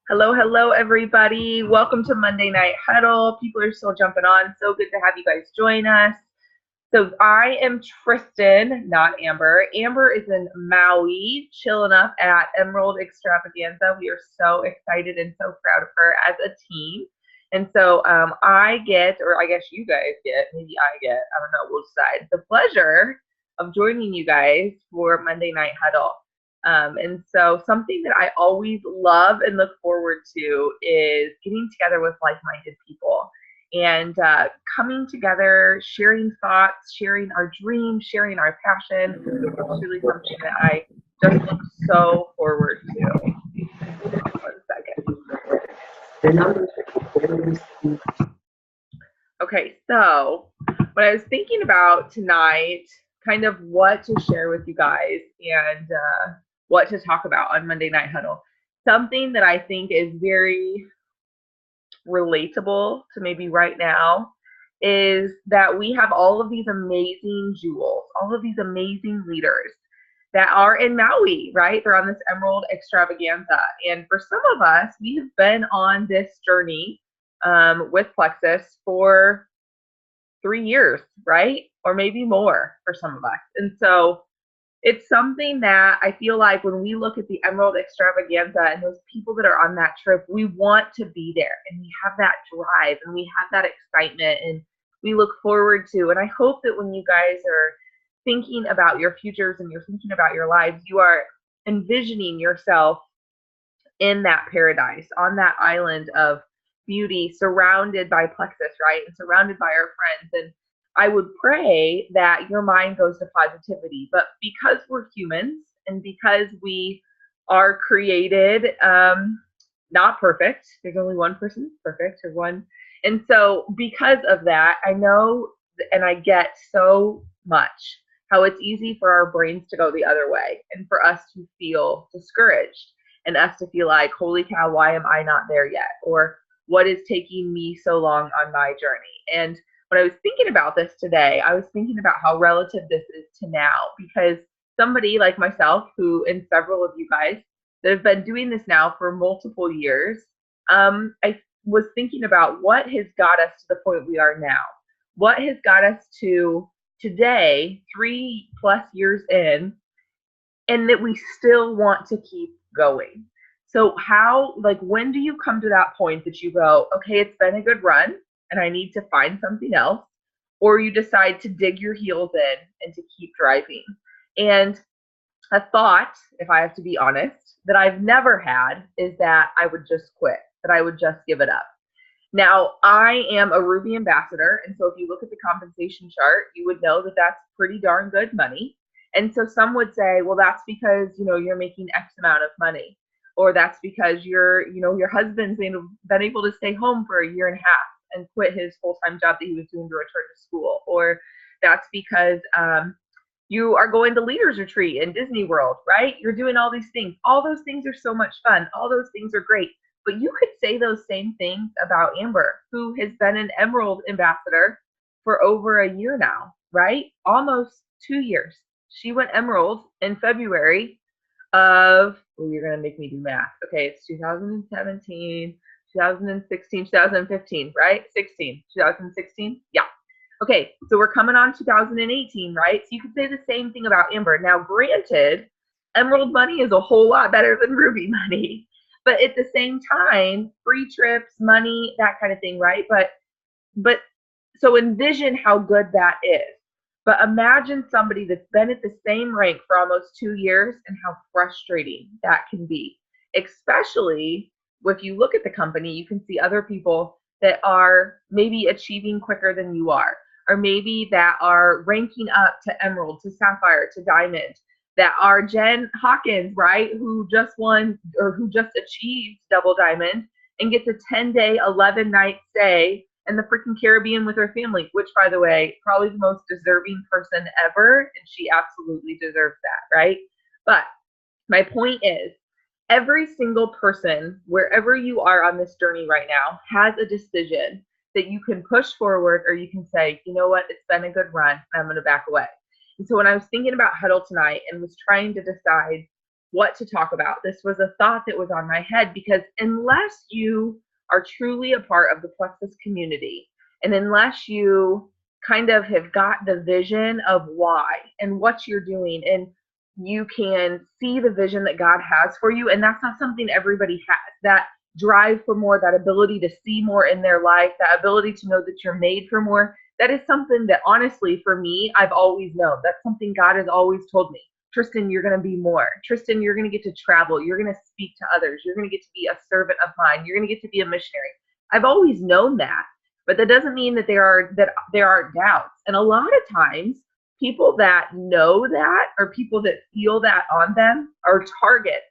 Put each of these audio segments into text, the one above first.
Hello, hello, everybody. Welcome to Monday Night Huddle. People are still jumping on. So good to have you guys join us. So I am Tristan, not Amber. Amber is in Maui, chilling up at Emerald Extravaganza. We are so excited and so proud of her as a team. And so I get, or I guess you guys get, maybe I get, I don't know, we'll decide, the pleasure of joining you guys for Monday Night Huddle. And so something that I always love and look forward to is getting together with like-minded people and coming together, sharing thoughts, sharing our dreams, sharing our passion. It's really something that I just look so forward to. 1 second. Okay, so what I was thinking about tonight, kind of what to share with you guys and what to talk about on Monday Night Huddle. Something that I think is very relatable to maybe right now is that we have all of these amazing jewels, all of these amazing leaders that are in Maui, right? They're on this Emerald Extravaganza. And for some of us, we have been on this journey with Plexus for 3 years, right? Or maybe more for some of us. And so it's something that I feel like when we look at the Emerald Extravaganza and those people that are on that trip, we want to be there and we have that drive and we have that excitement and we look forward to. And I hope that when you guys are thinking about your futures and you're thinking about your lives, you are envisioning yourself in that paradise, on that island of beauty, surrounded by Plexus, right? And surrounded by our friends. And I would pray that your mind goes to positivity. But because we're humans and because we are created not perfect, there's only one person perfect or one. And so because of that, I know and I get so much how it's easy for our brains to go the other way and for us to feel discouraged and us to feel like, holy cow, why am I not there yet? Or what is taking me so long on my journey? And when I was thinking about this today, I was thinking about how relative this is to now, because somebody like myself, who and several of you guys that have been doing this now for multiple years, I was thinking about what has got us to the point we are now. What has got us to today, 3+ years in, and that we still want to keep going. So how, like, when do you come to that point that you go, okay, it's been a good run and I need to find something else, or you decide to dig your heels in and to keep driving? And a thought, if I have to be honest, that I've never had is that I would just quit, that I would just give it up. Now, I am a Ruby ambassador, and so if you look at the compensation chart, you would know that that's pretty darn good money. And so some would say, well, that's because, you're making X amount of money, or that's because your husband's been able to stay home for a year and a half and quit his full-time job that he was doing to return to school, or that's because you are going to Leaders Retreat in Disney World, right? You're doing all these things. All those things are so much fun. All those things are great. But you could say those same things about Amber, who has been an Emerald ambassador for over a year now, right? Almost 2 years. She went Emerald in February of, you're going to make me do math. Okay, it's 2017, 2016, 2015, right? 2016? Yeah. Okay, so we're coming on 2018, right? So you could say the same thing about Amber. Now, granted, Emerald money is a whole lot better than Ruby money. But at the same time, free trips, money, that kind of thing, right? But so envision how good that is. But imagine somebody that's been at the same rank for almost 2 years and how frustrating that can be. Especially if you look at the company, you can see other people that are maybe achieving quicker than you are, or maybe that are ranking up to Emerald, to Sapphire, to Diamond, that are Jen Hawkins, right, who just won or who just achieved Double Diamond and gets a 10-day, 11-night stay in the freaking Caribbean with her family, which, by the way, probably the most deserving person ever, and she absolutely deserves that, right? But my point is, every single person, wherever you are on this journey right now, has a decision that you can push forward, or you can say, you know what, it's been a good run, I'm going to back away. And so when I was thinking about Huddle tonight and was trying to decide what to talk about. This was a thought that was on my head, because unless you are truly a part of the Plexus community, and unless you kind of have got the vision of why and what you're doing, and you can see the vision that God has for you, and that's not something everybody has, that drive for more, that ability to see more in their life, that ability to know that you're made for more. That is something that honestly for me, I've always known. That's something God has always told me. Tristan, you're going to be more. Tristan, you're going to get to travel. You're going to speak to others. You're going to get to be a servant of mine. You're going to get to be a missionary. I've always known that, but that doesn't mean that there are doubts. And a lot of times, people that know that, or people that feel that on them, are targets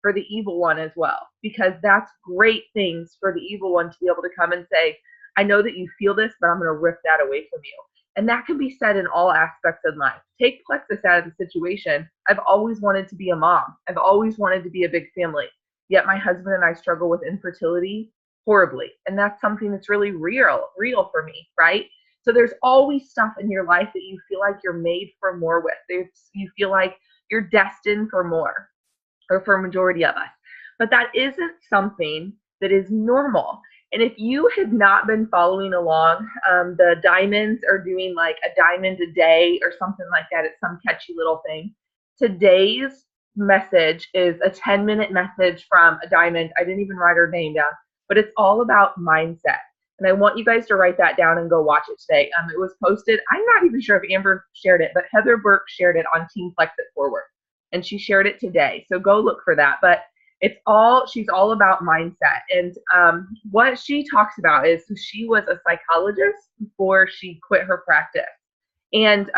for the evil one as well, because that's great things for the evil one to be able to come and say, I know that you feel this, but I'm going to rip that away from you. And that can be said in all aspects of life. Take Plexus out of the situation. I've always wanted to be a mom. I've always wanted to be a big family. Yet my husband and I struggle with infertility horribly. And that's something that's really real for me, right? So there's always stuff in your life that you feel like you're made for more with. You feel like you're destined for more, or for a majority of us. But that isn't something that is normal. And if you had not been following along, the Diamonds are doing like a diamond a day or something like that. It's some catchy little thing. Today's message is a 10-minute message from a diamond. I didn't even write her name down, but it's all about mindset. And I want you guys to write that down and go watch it today. It was posted. I'm not even sure if Amber shared it, but Heather Burke shared it on Team Flex It Forward. And she shared it today. So go look for that. But she's all about mindset. And what she talks about is, she was a psychologist before she quit her practice. And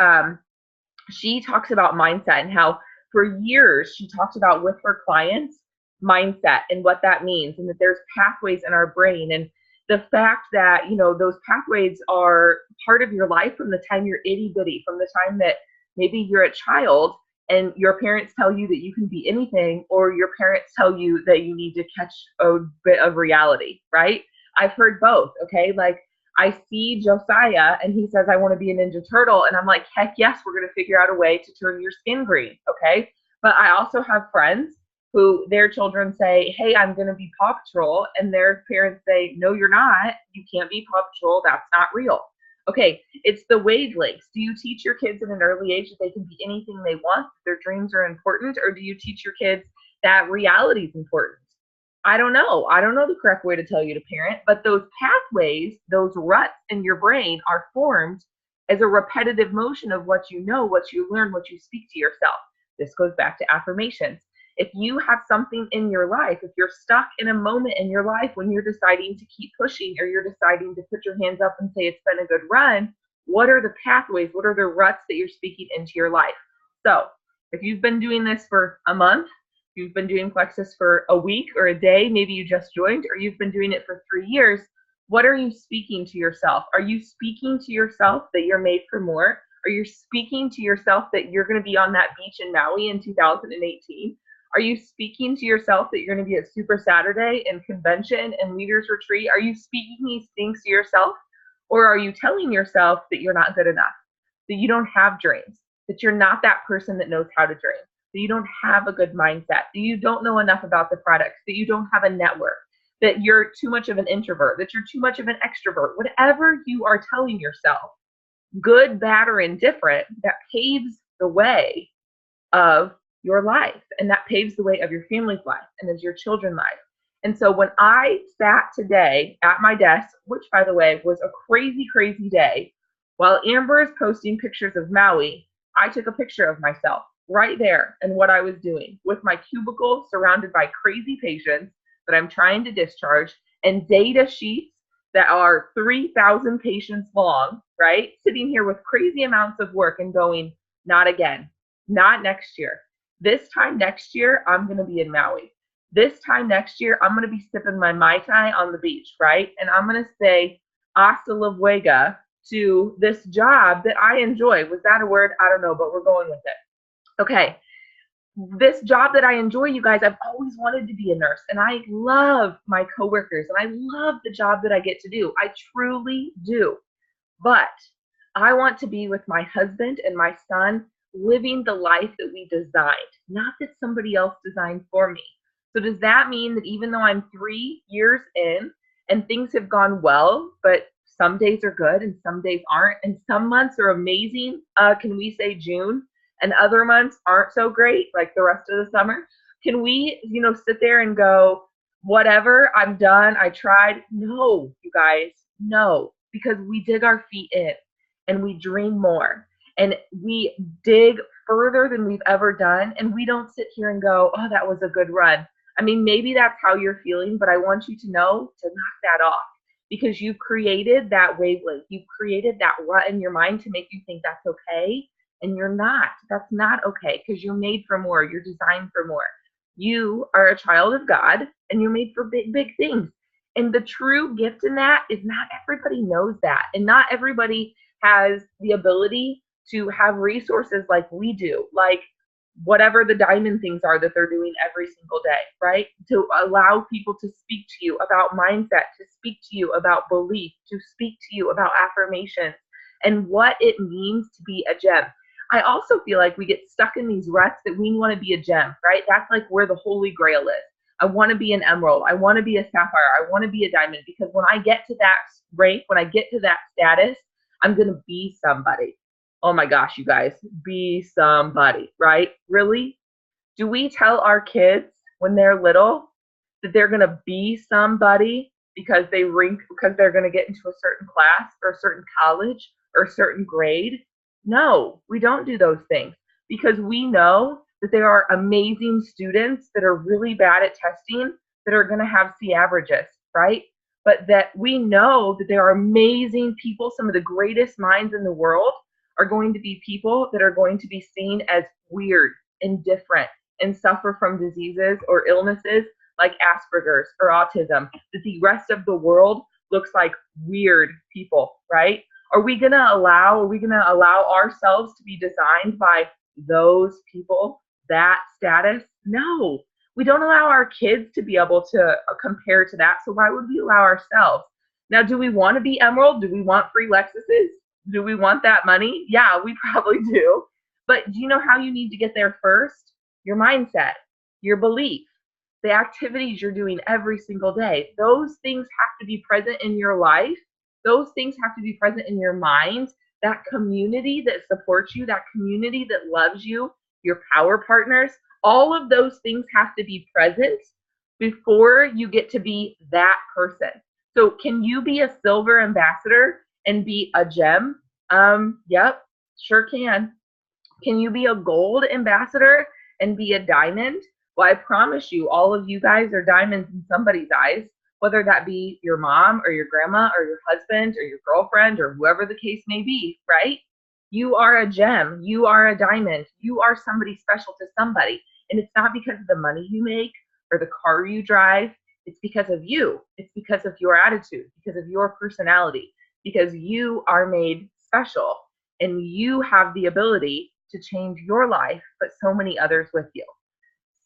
she talks about mindset, and how for years she talked about with her clients mindset and what that means, and that there's pathways in our brain, and the fact that, those pathways are part of your life from the time you're itty bitty, from the time that maybe you're a child and your parents tell you that you can be anything, or your parents tell you that you need to catch a bit of reality, right? I've heard both, okay? Like, I see Josiah and he says, I want to be a Ninja Turtle. And I'm like, heck yes, we're going to figure out a way to turn your skin green, okay? But I also have friends who their children say, hey, I'm going to be Paw Patrol. And their parents say, no, you're not. You can't be Paw Patrol. That's not real. Okay, it's the wavelengths. Do you teach your kids at an early age that they can be anything they want, that their dreams are important, or do you teach your kids that reality is important? I don't know. I don't know the correct way to tell you to parent, but those pathways, those ruts in your brain are formed as a repetitive motion of what you know, what you learn, what you speak to yourself. This goes back to affirmations. If you have something in your life, if you're stuck in a moment in your life when you're deciding to keep pushing, or you're deciding to put your hands up and say it's been a good run, what are the pathways? What are the ruts that you're speaking into your life? So if you've been doing this for a month, you've been doing Plexus for a week or a day, maybe you just joined, or you've been doing it for 3 years, what are you speaking to yourself? Are you speaking to yourself that you're made for more? Are you speaking to yourself that you're going to be on that beach in Maui in 2018? Are you speaking to yourself that you're going to be at Super Saturday and convention and leaders retreat? Are you speaking these things to yourself? Or are you telling yourself that you're not good enough, that you don't have dreams, that you're not that person that knows how to dream, that you don't have a good mindset, that you don't know enough about the products, that you don't have a network, that you're too much of an introvert, that you're too much of an extrovert? Whatever you are telling yourself, good, bad, or indifferent, that paves the way of your life, and that paves the way of your family's life and as your children's life. And so when I sat today at my desk, which by the way was a crazy, crazy day, while Amber is posting pictures of Maui, I took a picture of myself right there and what I was doing with my cubicle surrounded by crazy patients that I'm trying to discharge, and data sheets that are 3,000 patients long, right? Sitting here with crazy amounts of work and going, not again, not next year. This time next year, I'm going to be in Maui. This time next year, I'm going to be sipping my Mai Tai on the beach, right? And I'm going to say hasta la luego to this job that I enjoy. Was that a word? I don't know, but we're going with it. Okay. This job that I enjoy, you guys, I've always wanted to be a nurse, and I love my coworkers, and I love the job that I get to do. I truly do. But I want to be with my husband and my son living the life that we designed, not that somebody else designed for me. So does that mean that even though I'm 3 years in and things have gone well, but some days are good and some days aren't, and some months are amazing, can we say June, and other months aren't so great, like the rest of the summer? Can we, sit there and go, whatever, I'm done, I tried? No, you guys, no, because we dig our feet in and we dream more and we dig further than we've ever done. And we don't sit here and go, oh, that was a good run. I mean, maybe that's how you're feeling, but I want you to know to knock that off because you've created that wavelength. You've created that rut in your mind to make you think that's okay. And you're not. That's not okay because you're made for more. You're designed for more. You are a child of God and you're made for big, big things. And the true gift in that is not everybody knows that. And not everybody has the ability to have resources like we do, like whatever the diamond things are that they're doing every single day, right? To allow people to speak to you about mindset, to speak to you about belief, to speak to you about affirmations and what it means to be a gem. I also feel like we get stuck in these ruts that we want to be a gem, right? That's like where the holy grail is. I want to be an emerald. I want to be a sapphire. I want to be a diamond because when I get to that rank, when I get to that status, I'm going to be somebody. Oh my gosh, you guys, be somebody, right? Really? Do we tell our kids when they're little that they're going to be somebody because they're going to get into a certain class or a certain college or a certain grade? No, we don't do those things because we know that there are amazing students that are really bad at testing that are going to have C averages, right? But that we know that there are amazing people, some of the greatest minds in the world are going to be people that are going to be seen as weird and different and suffer from diseases or illnesses like Asperger's or autism, that the rest of the world looks like weird people, right? Are we going to allow ourselves to be designed by those people, that status? No, we don't allow our kids to be able to compare to that. So why would we allow ourselves? Now, do we want to be Emerald? Do we want free Lexuses? Do we want that money? Yeah, we probably do. But do you know how you need to get there first? Your mindset, your belief, the activities you're doing every single day. Those things have to be present in your life. Those things have to be present in your mind. That community that supports you, that community that loves you, your power partners, all of those things have to be present before you get to be that person. So can you be a silver ambassador and be a gem? Yep, sure can. Can you be a gold ambassador and be a diamond? Well, I promise you, all of you guys are diamonds in somebody's eyes, whether that be your mom or your grandma or your husband or your girlfriend or whoever the case may be, right? You are a gem. You are a diamond. You are somebody special to somebody. And it's not because of the money you make or the car you drive. It's because of you. It's because of your attitude, because of your personality, because you are made special and you have the ability to change your life, but so many others with you.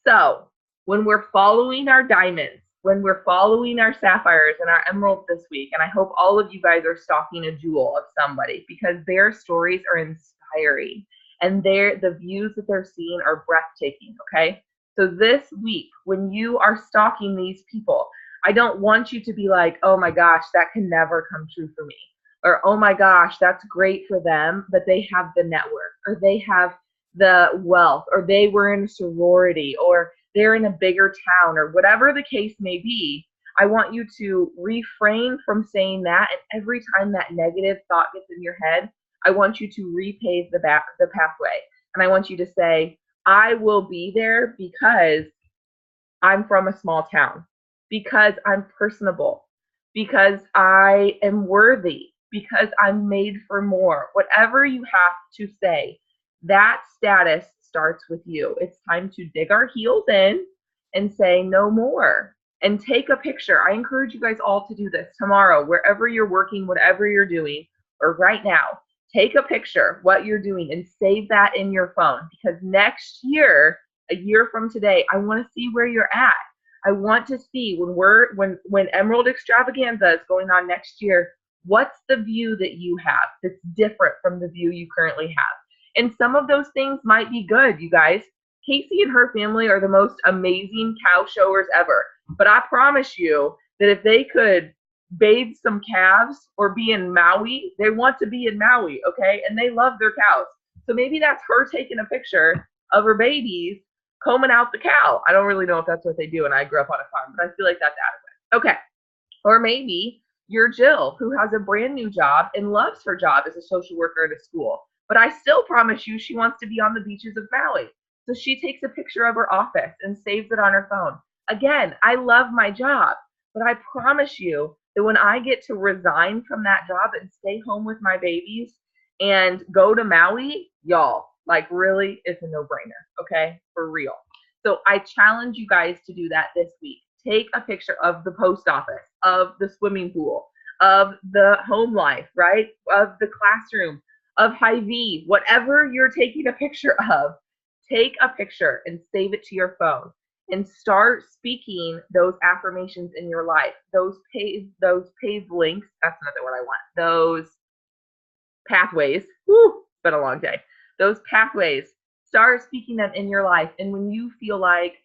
So when we're following our diamonds, when we're following our sapphires and our emeralds this week, and I hope all of you guys are stalking a jewel of somebody because their stories are inspiring and the views that they're seeing are breathtaking, okay? So this week, when you are stalking these people, I don't want you to be like, oh my gosh, that can never come true for me. Or, oh my gosh, that's great for them, but they have the network, or they have the wealth, or they were in a sorority, or they're in a bigger town, or whatever the case may be. I want you to refrain from saying that, and every time that negative thought gets in your head, I want you to repave the pathway. And I want you to say, I will be there because I'm from a small town, because I'm personable, because I am worthy, because I'm made for more. Whatever you have to say, that status starts with you. It's time to dig our heels in and say no more and take a picture. I encourage you guys all to do this tomorrow, wherever you're working, whatever you're doing, or right now. Take a picture what you're doing and save that in your phone, because next year, a year from today, I want to see where you're at. I want to see when Emerald Extravaganza is going on next year, what's the view that you have that's different from the view you currently have? And some of those things might be good, you guys. Casey and her family are the most amazing cow showers ever. But I promise you that if they could bathe some calves or be in Maui, they want to be in Maui, okay? And they love their cows. So maybe that's her taking a picture of her babies combing out the cow. I don't really know if that's what they do, and I grew up on a farm, but I feel like that's adequate. Okay. Or maybe you're Jill, who has a brand new job and loves her job as a social worker at a school. But I still promise you she wants to be on the beaches of Maui. So she takes a picture of her office and saves it on her phone. Again, I love my job, but I promise you that when I get to resign from that job and stay home with my babies and go to Maui, y'all, like really, it's a no-brainer, okay? For real. So I challenge you guys to do that this week. Take a picture of the post office, of the swimming pool, of the home life, right? Of the classroom, of Hy-Vee, whatever you're taking a picture of, take a picture and save it to your phone and start speaking those affirmations in your life. Those paved links, that's not the word I want. Those pathways, it's been a long day. Those pathways, start speaking them in your life. And when you feel like,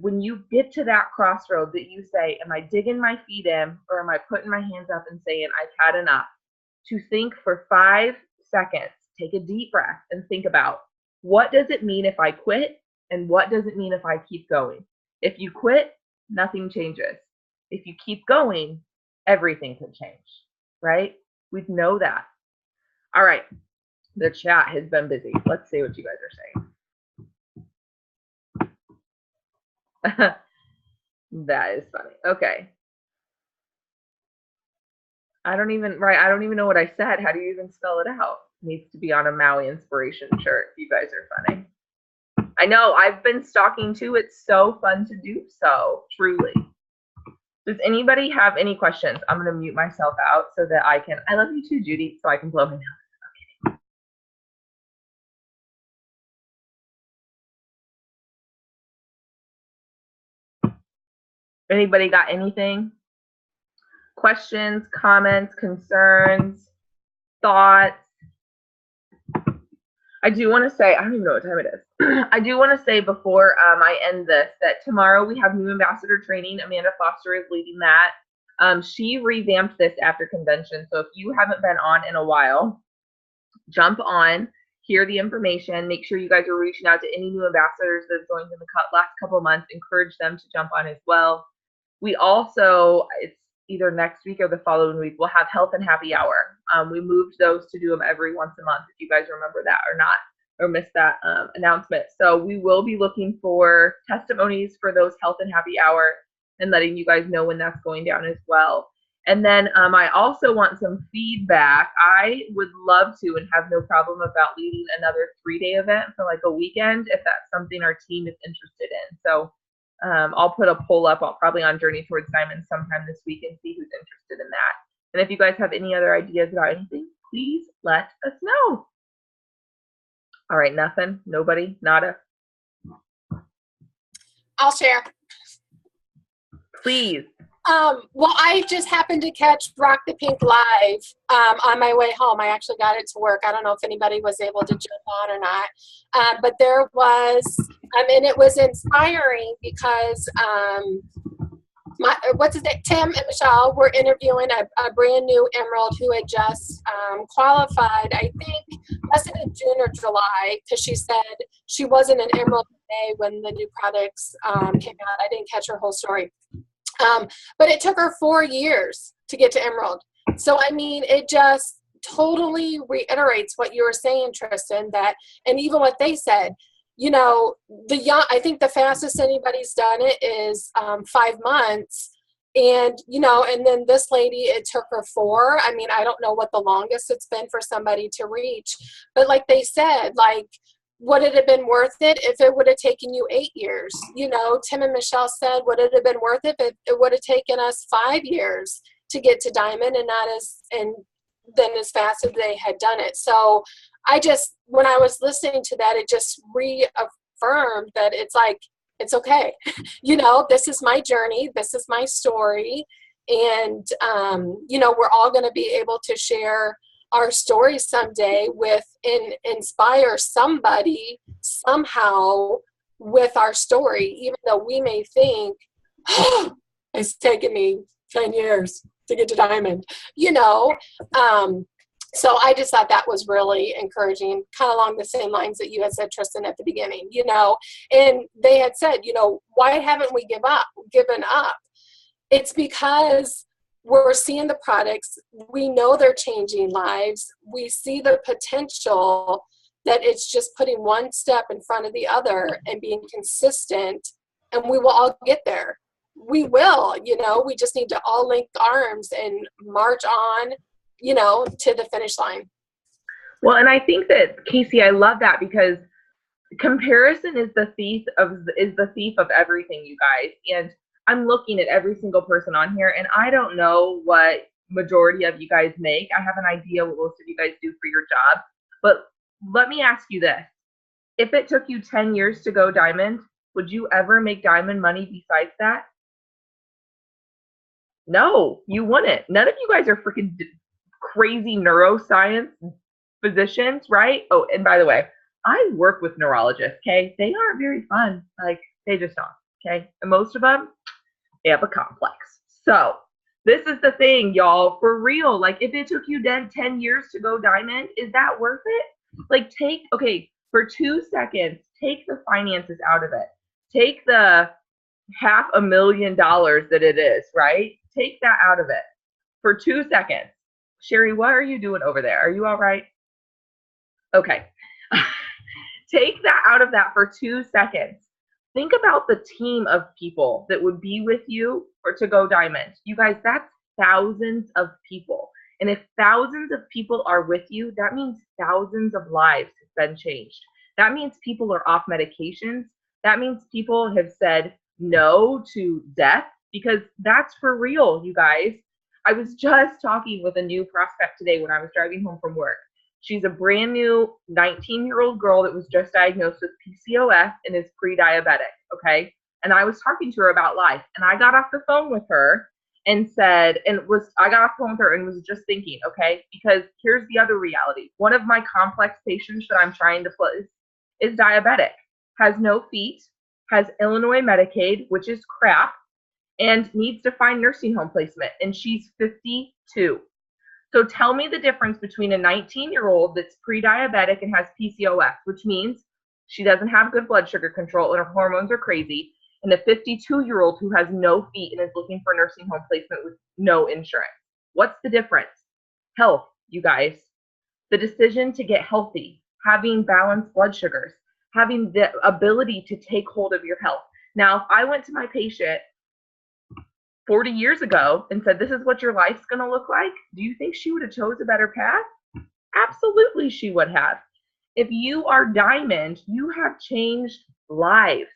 when you get to that crossroad that you say, am I digging my feet in or am I putting my hands up and saying, I've had enough? To think for 5 seconds, take a deep breath and think about, what does it mean if I quit? And what does it mean if I keep going? If you quit, nothing changes. If you keep going, everything can change, right? We know that. All right. The chat has been busy. Let's see what you guys are saying. That is funny. Okay. I don't even know what I said. How do you even spell it out? Needs to be on a Maui inspiration shirt. You guys are funny. I know, I've been stalking too. It's so fun to do so, truly. Does anybody have any questions? I'm going to mute myself out so that I love you too, Judy, so I can blow my nose. Okay. Anybody got anything? Questions, comments, concerns, thoughts? I do want to say, I don't even know what time it is. I do want to say before I end this that tomorrow we have new ambassador training. Amanda Foster is leading that. She revamped this after convention. So if you haven't been on in a while, jump on, hear the information. Make sure you guys are reaching out to any new ambassadors that have joined in the last couple of months. Encourage them to jump on as well. We also, it's either next week or the following week, we'll have health and happy hour. We moved those to do them every once a month, if you guys remember that or not, or missed that announcement. So we will be looking for testimonies for those health and happy hour and letting you guys know when that's going down as well. And then I also want some feedback. I would love to and have no problem about leading another 3-day event for like a weekend if that's something our team is interested in. So I'll put a poll up probably on Journey Towards Diamond sometime this week and see who's interested in that. And if you guys have any other ideas about anything, please let us know. All right, nothing, nobody, nada. I'll share. Please. Well, I just happened to catch Rock the Pink live on my way home. I actually got it to work. I don't know if anybody was able to jump on or not. But there was, and it was inspiring because Tim and Michelle were interviewing a brand new Emerald who had just qualified, I think, less than in June or July, because she said she wasn't an Emerald in May when the new products came out. I didn't catch her whole story. But it took her 4 years to get to Emerald. So, I mean, it just totally reiterates what you were saying, Tristan, and even what they said, you know, I think the fastest anybody's done it is 5 months. And, you know, and then this lady, it took her 4. I mean, I don't know what the longest it's been for somebody to reach. But like they said, like, would it have been worth it if it would have taken you 8 years? You know, Tim and Michelle said, would it have been worth it if it would have taken us 5 years to get to Diamond and then as fast as they had done it? So when I was listening to that, it just reaffirmed that it's like, it's okay. You know, this is my journey. This is my story. And, you know, we're all going to be able to share our story someday inspire somebody somehow with our story, even though we may think, oh, it's taken me 10 years to get to diamond, so I just thought that was really encouraging, kind of along the same lines that you had said, Tristan, at the beginning, and they had said, why haven't we given up? It's because we're seeing the products. We know they're changing lives. We see the potential, that it's just putting one step in front of the other and being consistent, and we will all get there. We will, we just need to all link arms and march on, to the finish line. Well, and I think that, Casey, I love that, because comparison is the thief of everything, you guys. And I'm looking at every single person on here, and I don't know what majority of you guys make. I have an idea what most of you guys do for your job. But let me ask you this. If it took you 10 years to go diamond, would you ever make diamond money besides that? No, you wouldn't. None of you guys are freaking crazy neuroscience physicians, right? Oh, and by the way, I work with neurologists, okay? They aren't very fun. Like, they just aren't, okay? And most of them, they have a complex. So this is the thing, y'all, for real. Like, if it took you 10 years to go diamond, is that worth it? Like, for 2 seconds, take the finances out of it. Take the $500,000 that it is, right? Take that out of it for 2 seconds. Sherry, what are you doing over there? Are you all right? Okay. Take that out of that for 2 seconds. Think about the team of people that would be with you to go diamond. You guys, that's thousands of people. And if thousands of people are with you, that means thousands of lives have been changed. That means people are off medications. That means people have said no to death, because that's for real, you guys. I was just talking with a new prospect today when I was driving home from work. She's a brand new 19-year-old girl that was just diagnosed with PCOS and is pre-diabetic, okay? And I was talking to her about life, and I got off the phone with her and was just thinking, okay, because here's the other reality. One of my complex patients that I'm trying to place is diabetic, has no feet, has Illinois Medicaid, which is crap, and needs to find nursing home placement, and she's 52. So tell me the difference between a 19-year-old that's pre-diabetic and has PCOS, which means she doesn't have good blood sugar control and her hormones are crazy, and a 52-year-old who has no feet and is looking for nursing home placement with no insurance. What's the difference? Health, you guys. The decision to get healthy, having balanced blood sugars, having the ability to take hold of your health. Now, if I went to my patient 40 years ago and said, this is what your life's going to look like, do you think she would have chose a better path? Absolutely she would have. If you are diamond, you have changed lives.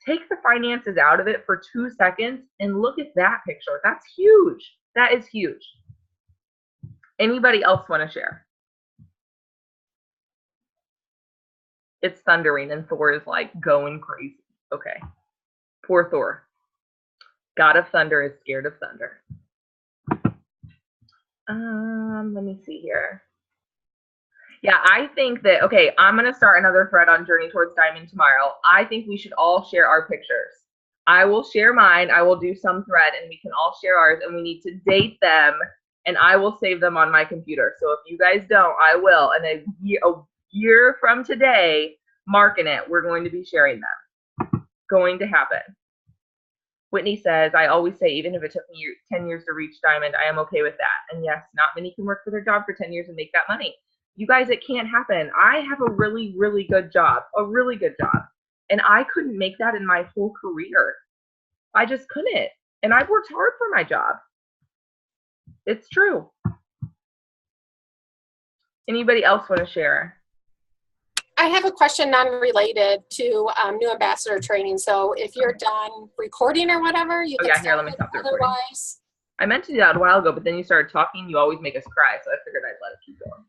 Take the finances out of it for 2 seconds and look at that picture. That's huge. That is huge. Anybody else want to share? It's thundering and Thor is like going crazy. Okay. Poor Thor. God of Thunder is scared of thunder. Let me see here. Yeah, I think that, okay, I'm going to start another thread on Journey Towards Diamond tomorrow. I think we should all share our pictures. I will share mine. I will do some thread and we can all share ours, and we need to date them, and I will save them on my computer. So if you guys don't, I will. And a year from today, marking it, we're going to be sharing them. Going to happen. Whitney says, I always say, even if it took me 10 years to reach diamond, I am okay with that. And yes, not many can work for their job for 10 years and make that money. You guys, it can't happen. I have a really, really good job, and I couldn't make that in my whole career. I just couldn't. And I've worked hard for my job. It's true. Anybody else want to share? I have a question non-related to new ambassador training. So if you're done recording or whatever, you can here, let me stop the recording. I meant to do that a while ago, but then you started talking. You always make us cry, so I figured I'd let it keep going.